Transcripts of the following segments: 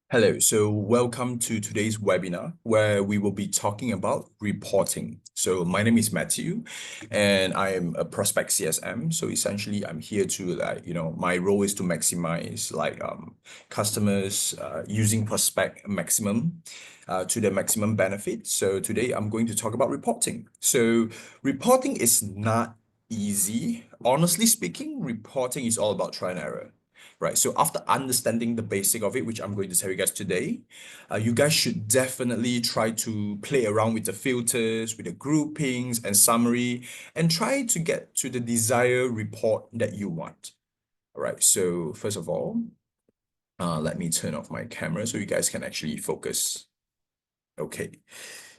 Hello, so welcome to today's webinar where we will be talking about reporting. So my name is Matthew and I am a prospect CSM. So essentially I'm here to my role is to maximize customers using prospect maximum to their maximum benefit. So today I'm going to talk about reporting. So reporting is not easy. Honestly speaking, reporting is all about trial and error. Right. So after understanding the basic of it, which I'm going to tell you guys today, you guys should definitely try to play around with the filters, with the groupings and summary, and try to get to the desired report that you want. All right. So first of all, let me turn off my camera so you guys can actually focus. Okay.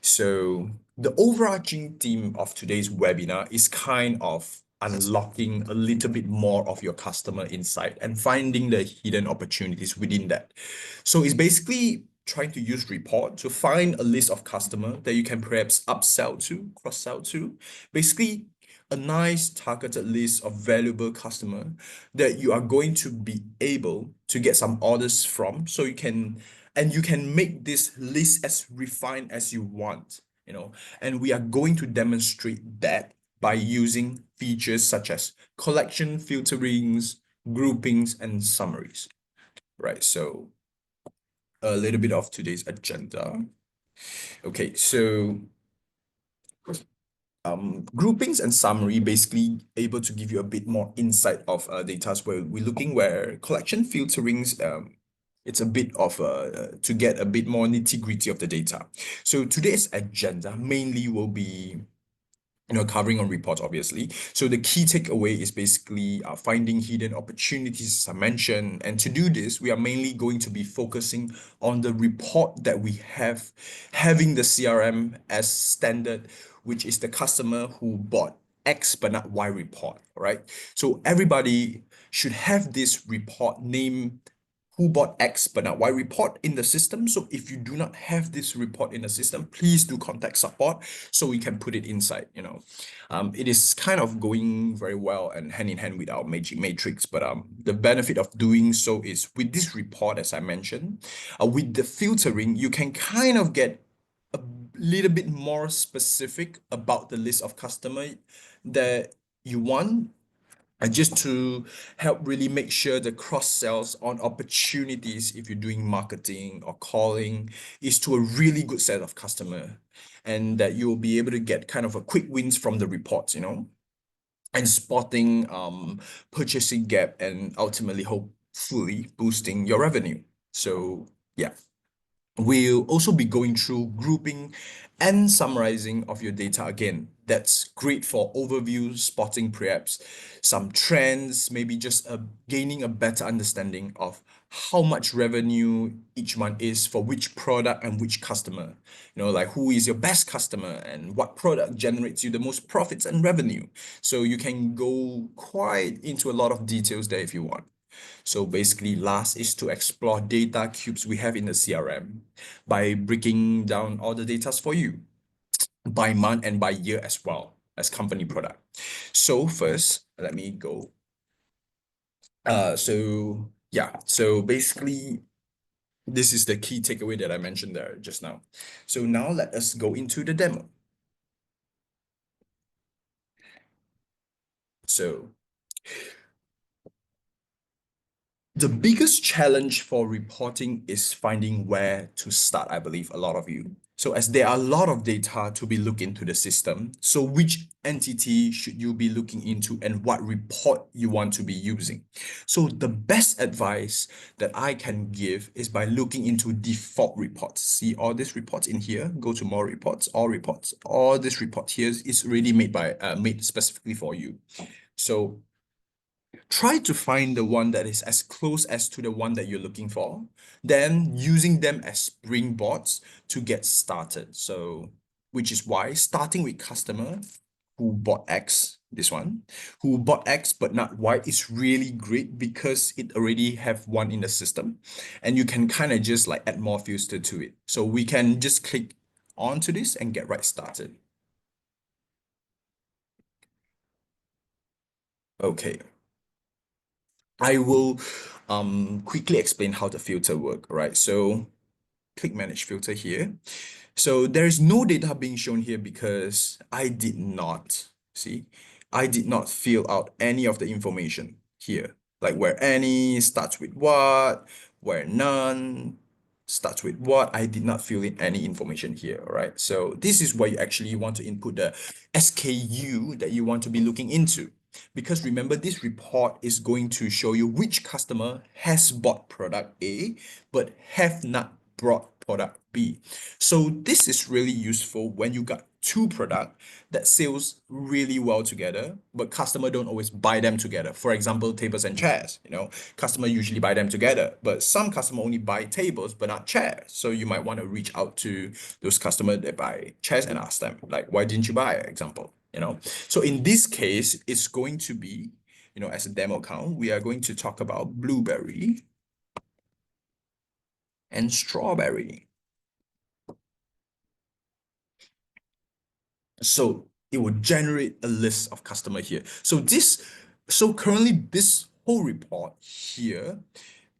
So the overarching theme of today's webinar is kind of unlocking a little bit more of your customer insight and finding the hidden opportunities within that. So it's basically trying to use report to find a list of customer that you can perhaps upsell to, cross-sell to. Basically, a nice targeted list of valuable customer that you are going to be able to get some orders from so you can make this list as refined as you want, and we are going to demonstrate that by using features such as collection filterings, groupings, and summaries, right? So a little bit of today's agenda. Okay, so groupings and summary basically able to give you a bit more insight of data where we're looking where collection filterings it's a bit of to get a bit more nitty-gritty of the data. So today's agenda mainly will be covering on reports, obviously. So the key takeaway is basically finding hidden opportunities, as I mentioned. And to do this, we are mainly going to be focusing on the report that we have, having the CRM as standard, which is the customer who bought X but not Y report, right? So everybody should have this report named who bought X but not Y report in the system. So if you do not have this report in the system, please do contact support so we can put it inside. It is kind of going very well and hand in hand with our magic matrix, but the benefit of doing so is with this report, as I mentioned, with the filtering, you can kind of get a little bit more specific about the list of customer that you want, and just to help really make sure the cross sells on opportunities if you're doing marketing or calling is to a really good set of customer, and that you'll be able to get kind of a quick wins from the reports, and spotting purchasing gap and ultimately hopefully boosting your revenue. So yeah. We'll also be going through grouping and summarizing of your data again. That's great for overview, spotting perhaps some trends, maybe just gaining a better understanding of how much revenue each month is for which product and which customer. Like who is your best customer and what product generates you the most profits and revenue. So you can go quite into a lot of details there if you want. So basically, last is to explore data cubes we have in the CRM by breaking down all the data for you by month and by year as well as company product. So first, let me go. So yeah, so basically, this is the key takeaway that I mentioned there just now. So now let us go into the demo. So the biggest challenge for reporting is finding where to start, I believe, a lot of you. So as there are a lot of data to be looked into the system, so which entity should you be looking into and what report you want to be using? So the best advice that I can give is by looking into default reports. See all these reports in here, go to more reports, all reports. All this report here is already made specifically for you. So try to find the one that is as close as to the one that you're looking for, then using them as springboards to get started. So, which is why starting with customer who bought X, this one, who bought X but not Y is really great because it already have one in the system and you can kind of just like add more filter to it. So we can just click onto this and get right started. Okay. I will quickly explain how the filter work, right? So click manage filter here. So there is no data being shown here because I did not fill out any of the information here, like where any starts with what, where none starts with what. I did not fill in any information here, all right? So this is where you actually want to input the SKU that you want to be looking into. Because remember, this report is going to show you which customer has bought product A, but have not bought product B. So this is really useful when you got two product that sells really well together, but customer don't always buy them together. For example, tables and chairs, customer usually buy them together, but some customer only buy tables, but not chairs. So you might want to reach out to those customers that buy chairs and ask them, like, why didn't you buy, example, So in this case, it's going to be, as a demo account, we are going to talk about blueberry and strawberry. So it will generate a list of customer here. So currently this whole report here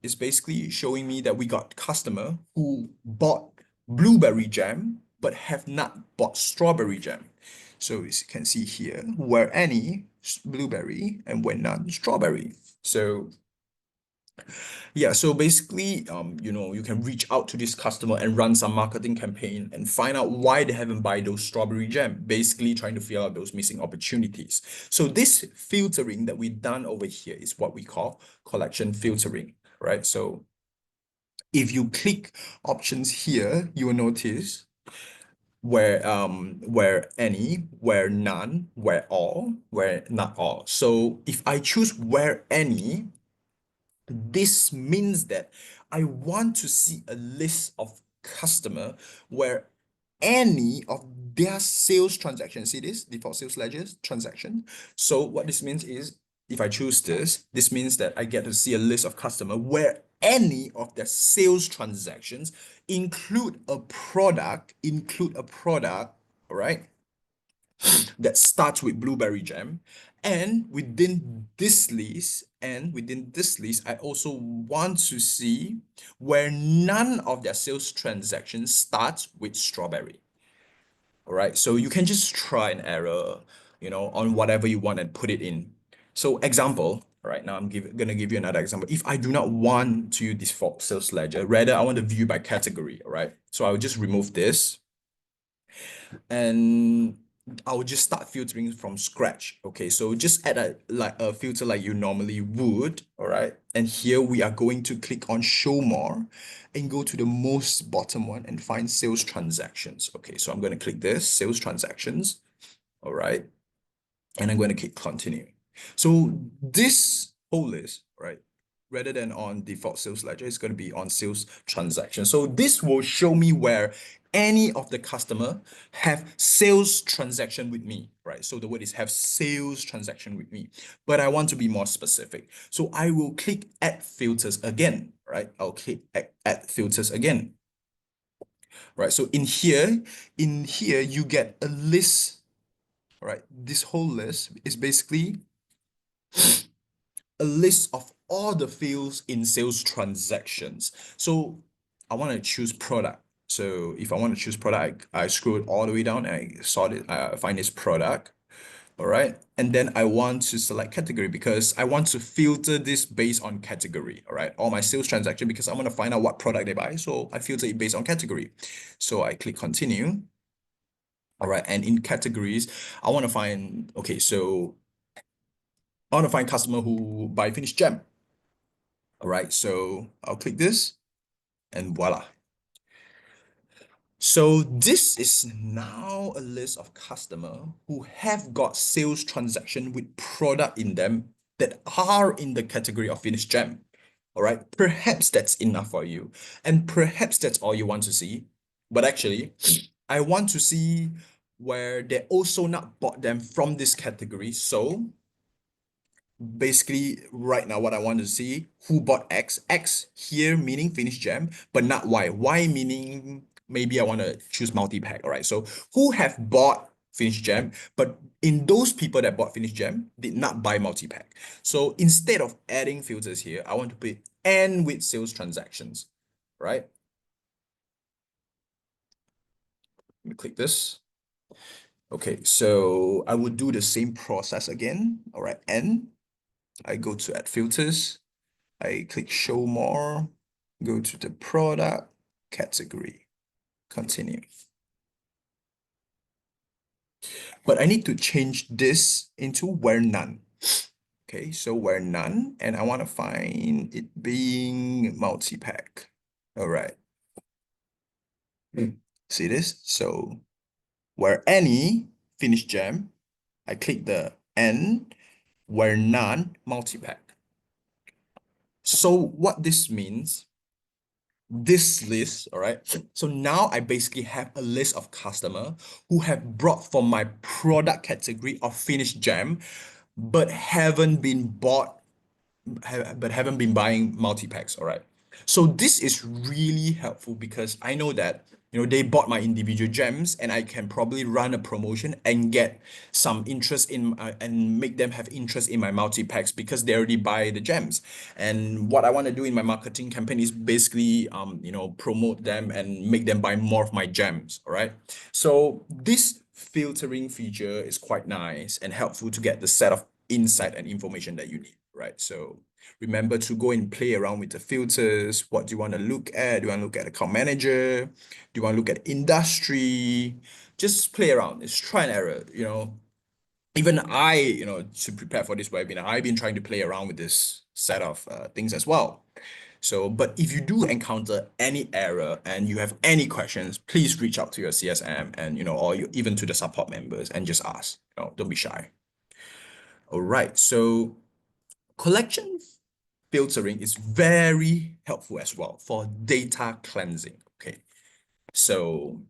is basically showing me that we got customer who bought blueberry jam, but have not bought strawberry jam. So as you can see here, where any blueberry and where none strawberry. So yeah, so basically, you can reach out to this customer and run some marketing campaign and find out why they haven't buy those strawberry jam, basically trying to fill out those missing opportunities. So this filtering that we've done over here is what we call collection filtering, right? So if you click options here, you will notice where any, where none, where all, where not all. So if I choose where any, this means that I want to see a list of customer where any of their sales transactions, see this default sales ledgers transaction. So what this means is if I choose this means that I get to see a list of customer where any of their sales transactions include a product, all right, that starts with blueberry jam. And within this list, I also want to see where none of their sales transactions starts with strawberry. All right, so you can just try and error, on whatever you want and put it in. So example, right now gonna give you another example. If I do not want to use default sales ledger, rather I want to view by category, all right? So I'll just remove this and I will just start filtering from scratch. Okay, so just add a filter like you normally would, all right? And here we are going to click on show more and go to the most bottom one and find sales transactions. Okay, so I'm going to click this sales transactions, all right? And I'm going to click continue. So this whole list, right, rather than on default sales ledger, it's going to be on sales transaction. So this will show me where any of the customer have sales transaction with me, right? So the word is have sales transaction with me, but I want to be more specific. So I will click add filters again, right? I'll click add filters again, right? So in here, you get a list, right? This whole list is basically a list of all the fields in sales transactions. So I want to choose product. So if I want to choose product, I scroll it all the way down and I sort it, I find this product. All right. And then I want to select category because I want to filter this based on category. All right. All my sales transaction because I want to find out what product they buy. So I filter it based on category. So I click continue. All right. And in categories, I want to find, okay, so I want to find customer who buy finished gem. All right, so I'll click this and voila. So this is now a list of customer who have got sales transaction with product in them that are in the category of finished gem. All right, perhaps that's enough for you. And perhaps that's all you want to see. But actually, I want to see where they also not bought them from this category. So basically right now what I want to see who bought X here meaning finished gem but not Y meaning maybe I want to choose multi-pack. All right, so who have bought finished gem but in those people that bought finished gem did not buy multi-pack. So instead of adding filters here I want to put and with sales transactions, right? Let me click this. Okay, so I would do the same process again. All right, and I go to add filters. I click show more, go to the product category, continue. But I need to change this into where none. Okay, so where none, and I want to find it being multi-pack. All right. See this? So where any finish gem, I click the N, where none multi-pack. So what this means, this list, all right? So now I basically have a list of customer who have brought from my product category of finished gem, but haven't been bought but haven't been buying multi-packs, all right? So this is really helpful because I know that, they bought my individual gems and I can probably run a promotion and get some interest in and make them have interest in my multi-packs because they already buy the gems. And what I want to do in my marketing campaign is basically, promote them and make them buy more of my gems, all right? So this filtering feature is quite nice and helpful to get the set of insight and information that you need, right? So remember to go and play around with the filters. What do you want to look at? Do you want to look at account manager? Do you want to look at industry? Just play around. It's try and error, Even I, to prepare for this webinar, I've been trying to play around with this set of things as well. So, but if you do encounter any error and you have any questions, please reach out to your CSM and, or even to the support members and just ask, don't be shy. All right. So collection filtering is very helpful as well for data cleansing. Okay. So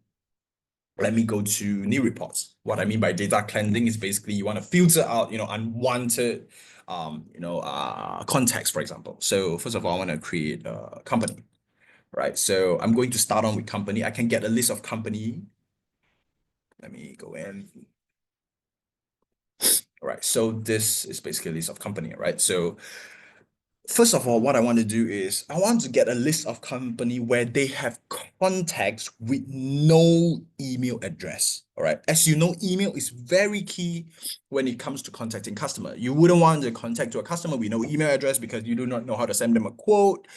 let me go to new reports. What I mean by data cleansing is basically you want to filter out, unwanted, context, for example. So first of all, I want to create a company, right? So I'm going to start on with company. I can get a list of company. Let me go in. All right. So this is basically a list of company, right? So first of all, what I want to do is I want to get a list of company where they have contacts with no email address. All right. As you know, email is very key when it comes to contacting customer. You wouldn't want to contact to a customer with no email address because you do not know how to send them a quote,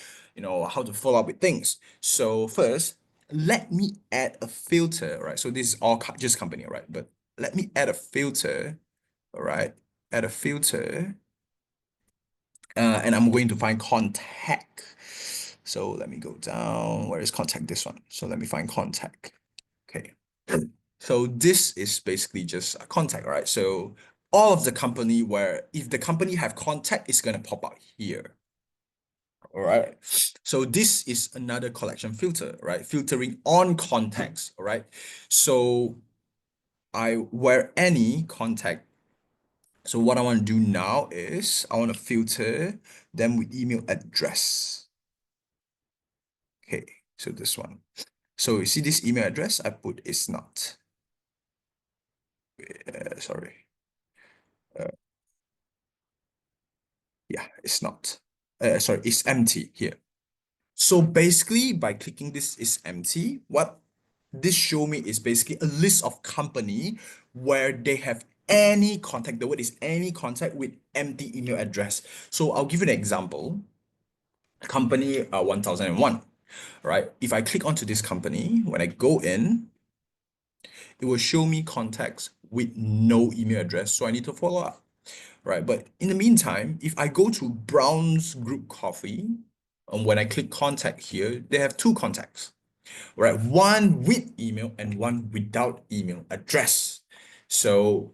how to follow up with things. So first, let me add a filter, right? So this is all just company, right? But let me add a filter, all right? Add a filter and I'm going to find contact. So let me go down. Where is contact? This one. So let me find contact. Okay. So this is basically just a contact, right? So all of the company where if the company have contact, it's going to pop out here. All right. So this is another collection filter, right? Filtering on contacts. All right. So where any contact. So what I want to do now is I want to filter them with email address. Okay, so this one. So you see this email address I put is not. Sorry. Uh, yeah, it's not. Sorry, it's empty here. So basically, by clicking this is empty, what this show me is basically a list of company where they have any contact. The word is any contact with empty email address. So I'll give you an example. Company 1001, right? If I click onto this company, when I go in, it will show me contacts with no email address. So I need to follow up, right? But in the meantime, if I go to Brown's Group Coffee, and when I click contact here, they have two contacts, right? One with email and one without email address. So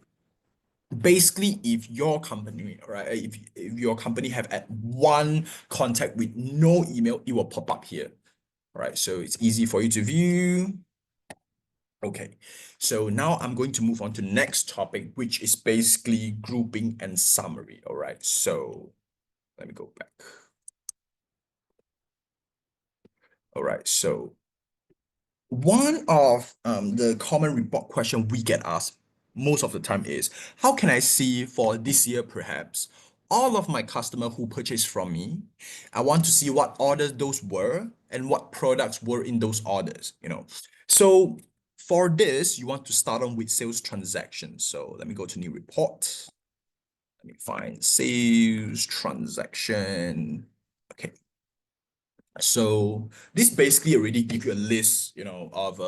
basically, if your company, right, if your company have at one contact with no email, it will pop up here, right? So it's easy for you to view. Okay, so now I'm going to move on to next topic, which is basically grouping and summary. All right, so let me go back. All right, so one of the common report question we get asked most of the time is, how can I see for this year perhaps all of my customer who purchased from me. I want to see what orders those were and what products were in those orders, you know. So for this, you want to start on with sales transactions. So let me go to new report. Let me find sales transaction. Okay. So this basically already give you a list, you know, of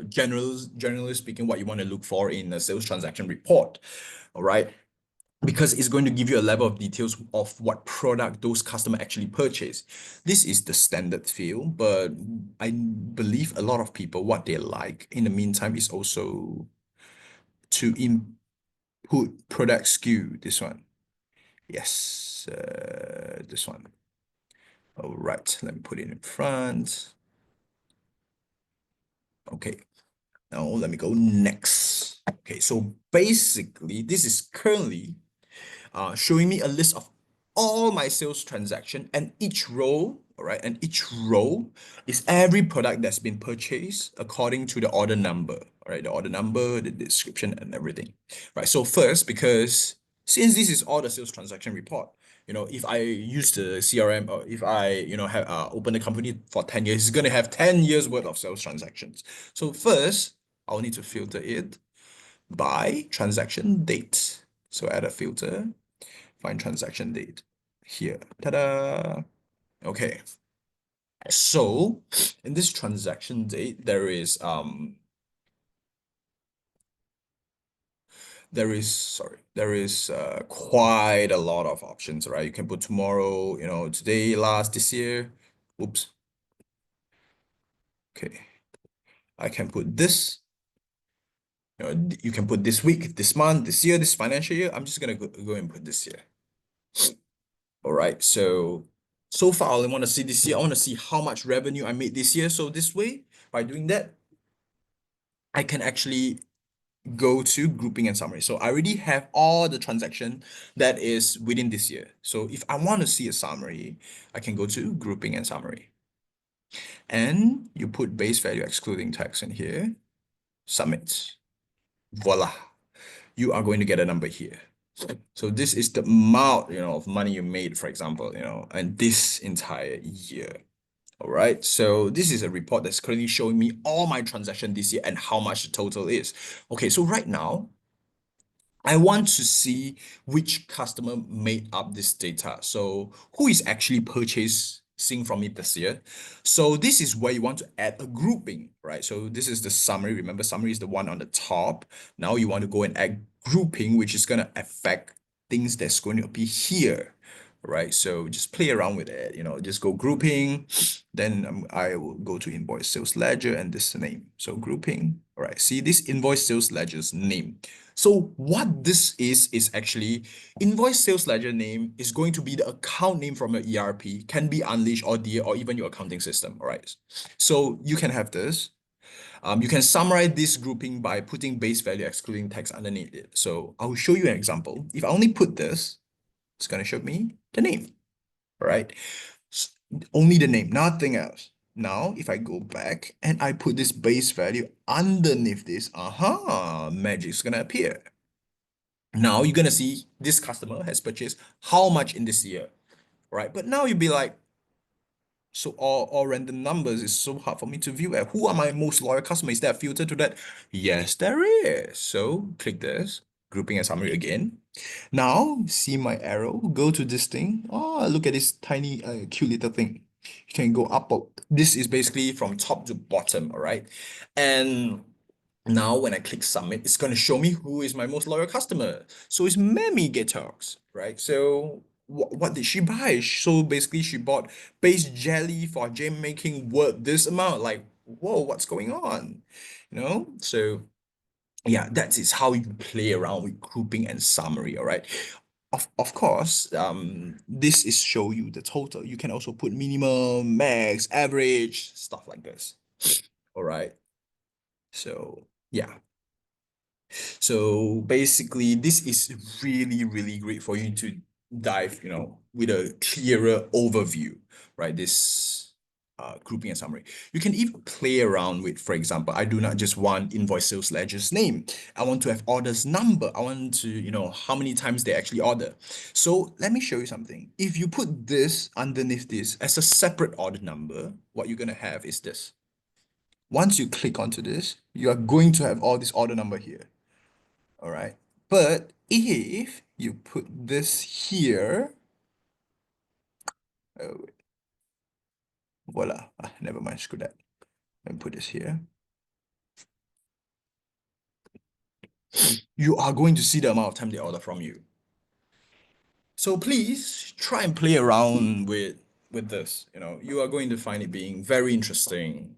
generally speaking, what you want to look for in a sales transaction report. All right. Because it's going to give you a level of details of what product those customer actually purchase. This is the standard field, but I believe a lot of people, what they like in the meantime is also to input product SKU, this one. Yes, this one. All right, let me put it in front. Okay, now let me go next. Okay, so basically, this is currently showing me a list of all my sales transaction and each row, all right, and each row is every product that's been purchased according to the order number, all right, the order number, the description, and everything, right? So first, because since this is all the sales transaction report, you know, if I use the CRM or if I, you know, have open a company for 10 years, it's going to have 10 years worth of sales transactions. So first, I'll need to filter it by transaction date. So add a filter, find transaction date here. Ta-da! Okay. So in this transaction date, there is quite a lot of options, right? You can put tomorrow, you know, today, last, this year. Oops. Okay. I can put this. You know, you can put this week, this month, this year, this financial year. I'm just gonna go and put this year. All right. So far, I only want to see this year. I want to see how much revenue I made this year. So this way, by doing that, I can actually go to grouping and summary. So I already have all the transaction that is within this year. So if I want to see a summary, I can go to grouping and summary. And you put base value excluding tax in here, submit. Voila. You are going to get a number here. So this is the amount, you know, of money you made, for example, you know, and this entire year. All right. So this is a report that's currently showing me all my transaction this year and how much the total is. Okay. So right now, I want to see which customer made up this data. So who is actually purchasing from me this year? So this is where you want to add a grouping, right? So this is the summary. Remember, summary is the one on the top. Now you want to go and add grouping, which is going to affect things that's going to be here, right? So just play around with it, you know, just go grouping. Then I will go to invoice sales ledger and this name. So grouping, all right. See this invoice sales ledger's name. So what this is actually invoice sales ledger name is going to be the account name from your ERP, can be Unleash or DA or even your accounting system. All right. So you can have this. You can summarize this grouping by putting base value excluding tax underneath it. So I will show you an example. If I only put this, it's going to show me the name. All right. Only the name, nothing else. Now, if I go back and I put this base value underneath this, magic's gonna appear. Now you're gonna see this customer has purchased how much in this year, right? But now you'll be like, so all random numbers is so hard for me to view. Who are my most loyal customers? Is there a filter to that? Yes, there is. So click this, grouping and summary again. Now see my arrow, go to this thing. Oh, look at this tiny, cute little thing. You can go up. This is basically from top to bottom, all right? And now when I click submit, it's going to show me who is my most loyal customer. So it's Mammy Getox, right? So what did she buy? So basically she bought base jelly for jam making worth this amount. Like, whoa, what's going on? You know? So yeah, that is how you play around with grouping and summary, all right? Of course, this is show you the total. You can also put minimum, max, average, stuff like this. All right. So yeah. So basically, this is really, really great for you to dive, you know, with a clearer overview, right? This grouping and summary. You can even play around with, for example, I do not just want invoice sales ledger's name. I want to have orders number. I want to, how many times they actually order. So let me show you something. If you put this underneath this as a separate order number, what you're going to have is this. Once you click onto this, you are going to have all this order number here. All right. But if you put this here, oh, voila, never mind, screw that. Let me put this here. You are going to see the amount of time they order from you. So please try and play around with this. You are going to find it being very interesting.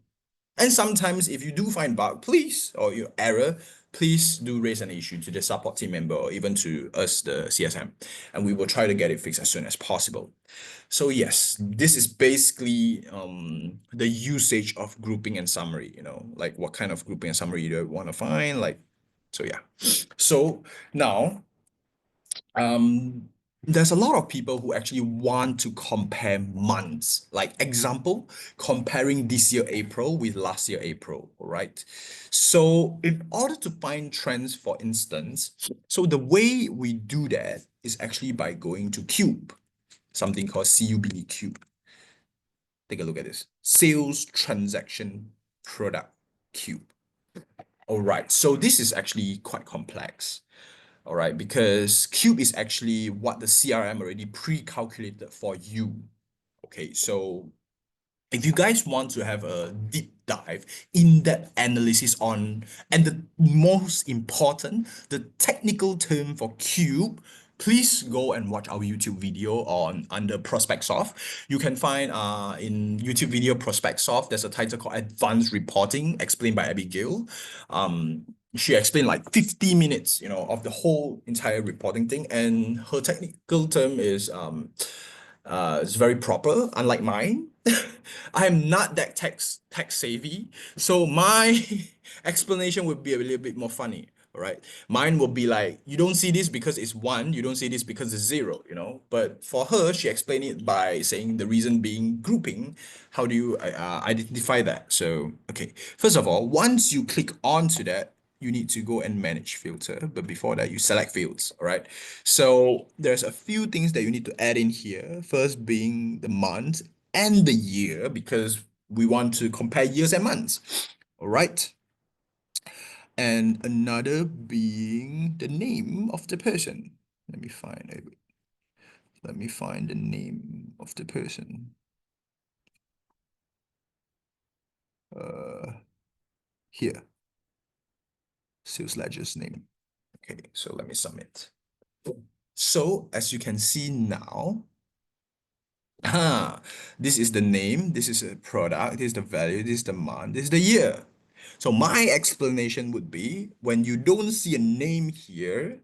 And sometimes if you do find bug, please, or your error, please do raise an issue to the support team member or even to us, the CSM, and we will try to get it fixed as soon as possible. So yes, this is basically the usage of grouping and summary, like what kind of grouping and summary you want to find, like, so yeah. So now um there's a lot of people who actually want to compare months, like example, comparing this year April with last year April, all right? So in order to find trends, for instance, so the way we do that is actually by going to Cube, something called CUB Cube. Take a look at this. Sales transaction product Cube. All right, so this is actually quite complex. All right, because Cube is actually what the CRM already pre-calculated for you. Okay, so if you guys want to have a deep dive, in-depth analysis on, and the most important, the technical term for Cube, please go and watch our YouTube video on under Prospectsoft. You can find in YouTube video Prospectsoft, there's a title called Advanced Reporting, explained by Abigail. She explained like 50 minutes, of the whole entire reporting thing, and her technical term is it's very proper, unlike mine. I am not that tech savvy, so my explanation would be a little bit more funny. All right, mine will be like, you don't see this because it's one, you don't see this because it's zero, But for her, she explained it by saying the reason being grouping. How do you identify that? So, okay, first of all, once you click onto that, you need to go and manage filter. But before that, you select fields. All right. So there's a few things that you need to add in here. First being the month and the year, because we want to compare years and months. All right. And another being the name of the person. Let me find it. Let me find the name of the person. Here. Sales ledger's name. Okay, so let me submit. So as you can see now, this is the name, this is a product, this is the value, this is the month, this is the year. So my explanation would be, when you don't see a name here,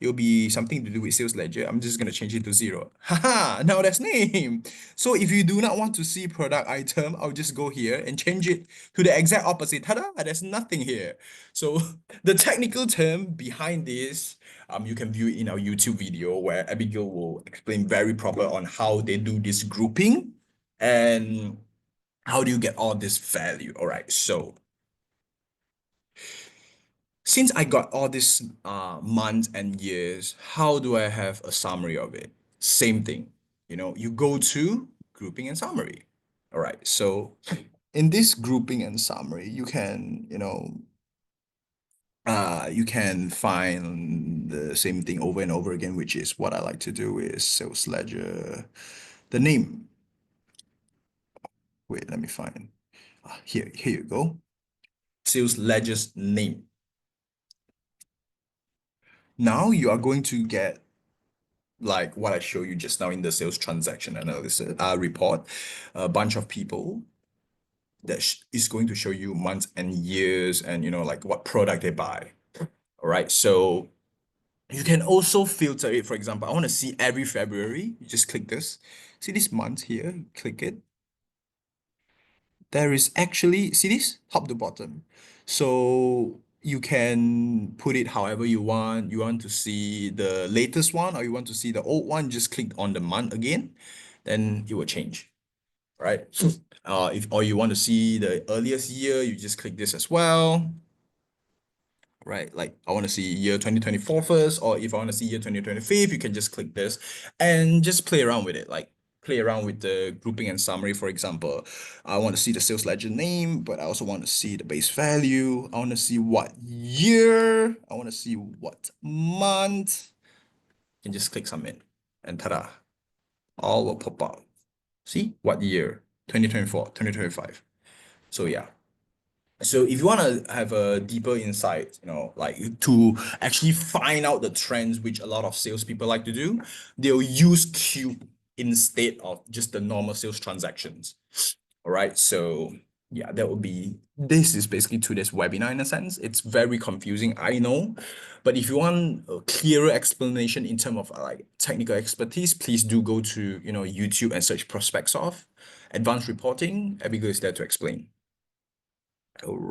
it'll be something to do with sales ledger. I'm just going to change it to zero. Haha, now that's name. So if you do not want to see product item, I'll just go here and change it to the exact opposite. Ta-da, there's nothing here. So the technical term behind this, you can view it in our YouTube video where Abigail will explain very proper on how they do this grouping and how do you get all this value. All right, so since I got all these months and years, how do I have a summary of it? Same thing, you go to grouping and summary. All right, so in this grouping and summary, you can, you can find the same thing over and over again, which is what I like to do is sales ledger, the name. Wait, let me find. Here you go. Sales ledger's name. Now you are going to get like what I show you just now in the sales transaction analysis report, a bunch of people that is going to show you months and years and like what product they buy. All right, so you can also filter it. For example, I want to see every February. You just click this. See this month here, click it. There is actually, see this, top to bottom. So you can put it however you want. You want to see the latest one or you want to see the old one, just click on the month again, then it will change, right? If or you want to see the earliest year, you just click this as well, right? Like I want to see year 2024 first, or if I want to see year 2025, you can just click this and just play around with it. Like play around with the grouping and summary. For example, I want to see the sales ledger name, but I also want to see the base value. I want to see what year. I want to see what month. You can just click submit and ta-da, all will pop out. See what year? 2024, 2025. So yeah. So if you want to have a deeper insight, like to actually find out the trends, which a lot of salespeople like to do, they'll use Cube instead of just the normal sales transactions. All right. So yeah, this is basically today's webinar in a sense. It's very confusing, I know, but if you want a clearer explanation in terms of like technical expertise, please do go to, YouTube and search prospects of advanced reporting. Abigail is there to explain. All right.